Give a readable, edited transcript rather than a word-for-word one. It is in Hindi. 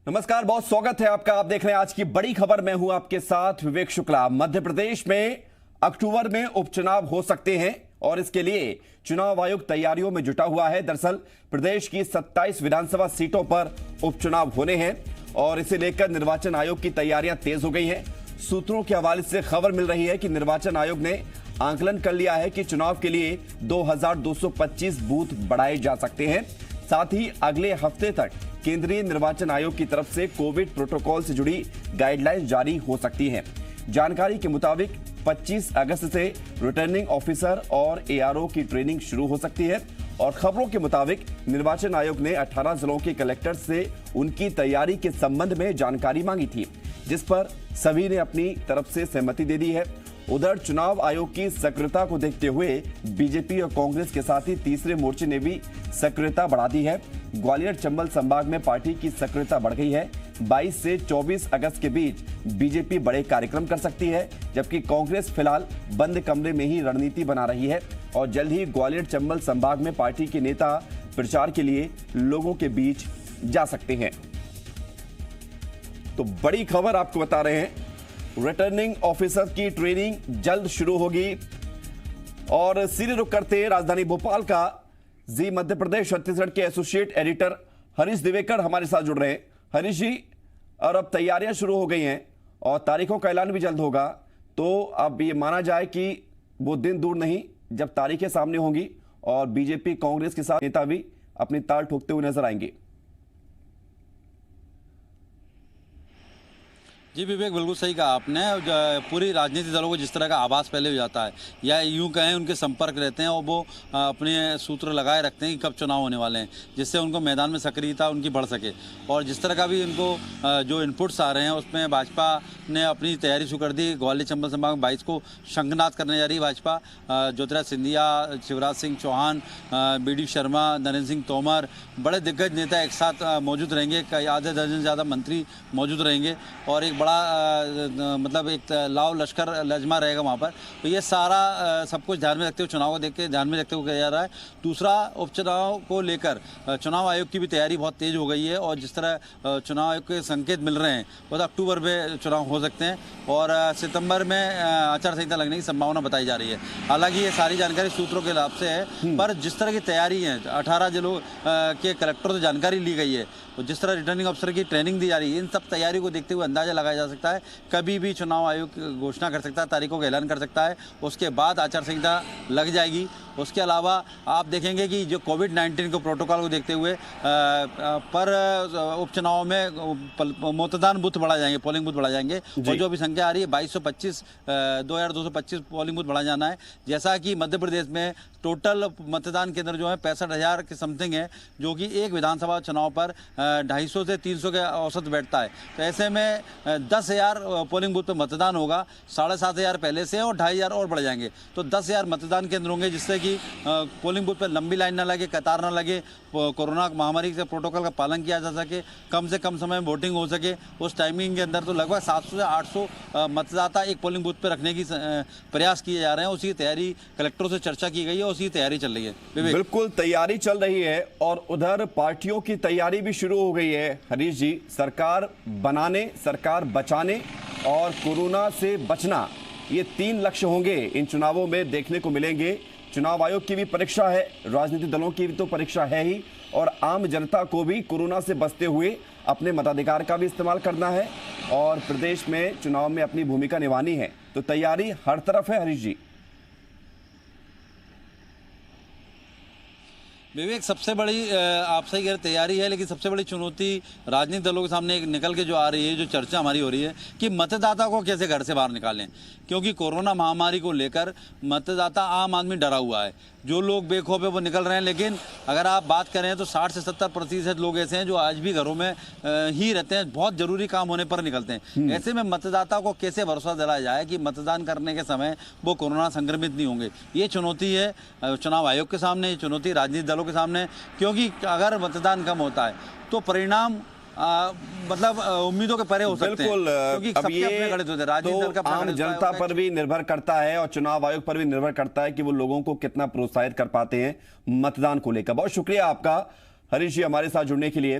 नमस्कार, बहुत स्वागत है आपका। आप देख रहे हैं आज की बड़ी खबर। मैं हूं आपके साथ विवेक शुक्ला। मध्य प्रदेश में अक्टूबर में उपचुनाव हो सकते हैं और इसके लिए चुनाव आयोग तैयारियों में जुटा हुआ है। दरअसल प्रदेश की 27 विधानसभा सीटों पर उपचुनाव होने हैं और इसे लेकर निर्वाचन आयोग की तैयारियां तेज हो गई हैं। सूत्रों के हवाले से खबर मिल रही है कि निर्वाचन आयोग ने आंकलन कर लिया है कि चुनाव के लिए 2225 बूथ बढ़ाए जा सकते हैं। साथ ही अगले हफ्ते तक केंद्रीय निर्वाचन आयोग की तरफ से कोविड प्रोटोकॉल से जुड़ी गाइडलाइंस जारी हो सकती हैं। जानकारी के मुताबिक 25 अगस्त से रिटर्निंग ऑफिसर और एआरओ की ट्रेनिंग शुरू हो सकती है और खबरों के मुताबिक निर्वाचन आयोग ने 18 जिलों के कलेक्टर से उनकी तैयारी के संबंध में जानकारी मांगी थी, जिस पर सभी ने अपनी तरफ से सहमति दे दी है। उधर चुनाव आयोग की सक्रियता को देखते हुए बीजेपी और कांग्रेस के साथ ही तीसरे मोर्चे ने भी सक्रियता बढ़ा दी है। ग्वालियर चंबल संभाग में पार्टी की सक्रियता बढ़ गई है। 22 से 24 अगस्त के बीच बीजेपी बड़े कार्यक्रम कर सकती है, जबकि कांग्रेस फिलहाल बंद कमरे में ही रणनीति बना रही है और जल्द ही ग्वालियर चंबल संभाग में पार्टी के नेता प्रचार के लिए लोगों के बीच जा सकते हैं। तो बड़ी खबर आपको बता रहे हैं, रिटर्निंग ऑफिसर की ट्रेनिंग जल्द शुरू होगी। और सीधे रुक करते राजधानी भोपाल का जी मध्य प्रदेश छत्तीसगढ़ के एसोसिएट एडिटर हरीश दिवेकर हमारे साथ जुड़ रहे हैं। हरीश जी, और अब तैयारियां शुरू हो गई हैं और तारीखों का ऐलान भी जल्द होगा, तो अब ये माना जाए कि वो दिन दूर नहीं जब तारीखें सामने होंगी और बीजेपी कांग्रेस के साथ नेता भी अपनी ताल ठोकते हुए नजर आएंगे। जी विवेक, बिल्कुल सही कहा आपने। पूरी राजनीतिक दलों को जिस तरह का आभास पहले हो जाता है या यूं कहें उनके संपर्क रहते हैं और वो अपने सूत्र लगाए रखते हैं कि कब चुनाव होने वाले हैं, जिससे उनको मैदान में सक्रियता उनकी बढ़ सके। और जिस तरह का भी उनको जो इनपुट्स आ रहे हैं उसमें भाजपा ने अपनी तैयारी शुरू कर दी। ग्वालियर चंबल संभाग में 22 को शंखनाद करने जा रही है भाजपा। ज्योतिराज सिंधिया, शिवराज सिंह चौहान, BD शर्मा, नरेंद्र सिंह तोमर, बड़े दिग्गज नेता एक साथ मौजूद रहेंगे। आधे दर्जन से ज़्यादा मंत्री मौजूद रहेंगे और एक बड़ा मतलब एक लाव लश्कर लजमा रहेगा वहाँ पर। तो ये सारा सब कुछ ध्यान में रखते हुए, चुनाव को देख के ध्यान में रखते हुए किया जा रहा है। दूसरा, उपचुनाव को लेकर चुनाव आयोग की भी तैयारी बहुत तेज हो गई है और जिस तरह चुनाव आयोग के संकेत मिल रहे हैं वो अक्टूबर में चुनाव हो सकते हैं और सितंबर में आचार संहिता लगने की संभावना बताई जा रही है। हालांकि ये सारी जानकारी सूत्रों के लाभ से है, पर जिस तरह की तैयारी है 18 जिलों के कलेक्टरों से जानकारी ली गई है और जिस तरह रिटर्निंग अफसर की ट्रेनिंग दी जा रही है, इन सब तैयारी को देखते हुए अंदाजा लगाया जा सकता है कभी भी चुनाव आयोग घोषणा कर सकता है, तारीखों का ऐलान कर सकता है। उसके बाद आचार संहिता लग जाएगी। उसके अलावा आप देखेंगे कि जो कोविड-19 के प्रोटोकॉल को देखते हुए पर उपचुनाव में मतदान बूथ बढ़ा जाएंगे, पोलिंग बूथ बढ़ा जाएंगे और जो अभी संख्या आ रही है 2225 पोलिंग बूथ बढ़ा जाना है। जैसा कि मध्य प्रदेश में टोटल मतदान केंद्र जो है 65,000 के समथिंग है, जो कि एक विधानसभा चुनाव पर 250 से 300 के औसत बैठता है। तो ऐसे में 10,000 पोलिंग बूथ पर मतदान होगा। 7,500 पहले से और 2,500 और बढ़ जाएंगे, तो 10,000 मतदान केंद्र होंगे, जिससे कि पोलिंग बूथ पर लंबी लाइन ना लगे, कतार ना लगे, कोरोना महामारी के प्रोटोकॉल का पालन किया जा सके, कम से कम समय में वोटिंग हो सके। उस टाइमिंग के अंदर तो लगभग 700 से 800 मतदाता एक पोलिंग बूथ पर रखने की प्रयास किए जा रहे हैं। उसी की तैयारी कलेक्टरों से चर्चा की गई है, उसी की तैयारी चल रही है। बिल्कुल तैयारी चल रही है और उधर पार्टियों की तैयारी भी शुरू हो गई है। हरीश जी, सरकार बनाने, सरकार बचाने और कोरोना से बचना, ये 3 लक्ष्य होंगे इन चुनावों में देखने को मिलेंगे। चुनाव आयोग की भी परीक्षा है, राजनीतिक दलों की भी तो परीक्षा है ही, और आम जनता को भी कोरोना से बचते हुए अपने मताधिकार का भी इस्तेमाल करना है और प्रदेश में चुनाव में अपनी भूमिका निभानी है। तो तैयारी हर तरफ है हरीश जी। विवेक, सबसे बड़ी आप सही कह रहे तैयारी है, लेकिन सबसे बड़ी चुनौती राजनीतिक दलों के सामने एक निकल के जो आ रही है, जो चर्चा हमारी हो रही है कि मतदाता को कैसे घर से बाहर निकालें, क्योंकि कोरोना महामारी को लेकर मतदाता आम आदमी डरा हुआ है। जो लोग बेखौफ है वो निकल रहे हैं, लेकिन अगर आप बात करें तो 60 से 70% लोग ऐसे हैं जो आज भी घरों में ही रहते हैं, बहुत जरूरी काम होने पर निकलते हैं। ऐसे में मतदाता को कैसे भरोसा दिलाया जाए कि मतदान करने के समय वो कोरोना संक्रमित नहीं होंगे, ये चुनौती है चुनाव आयोग के सामने, ये चुनौती राजनीतिक दलों के सामने। क्योंकि अगर मतदान कम होता है तो परिणाम मतलब उम्मीदों के परे हो सकते हैं, क्योंकि अब ये तो आम जनता पर भी निर्भर करता है और चुनाव आयोग पर भी निर्भर करता है कि वो लोगों को कितना प्रोत्साहित कर पाते हैं मतदान को लेकर। बहुत शुक्रिया आपका हरीश जी हमारे साथ जुड़ने के लिए।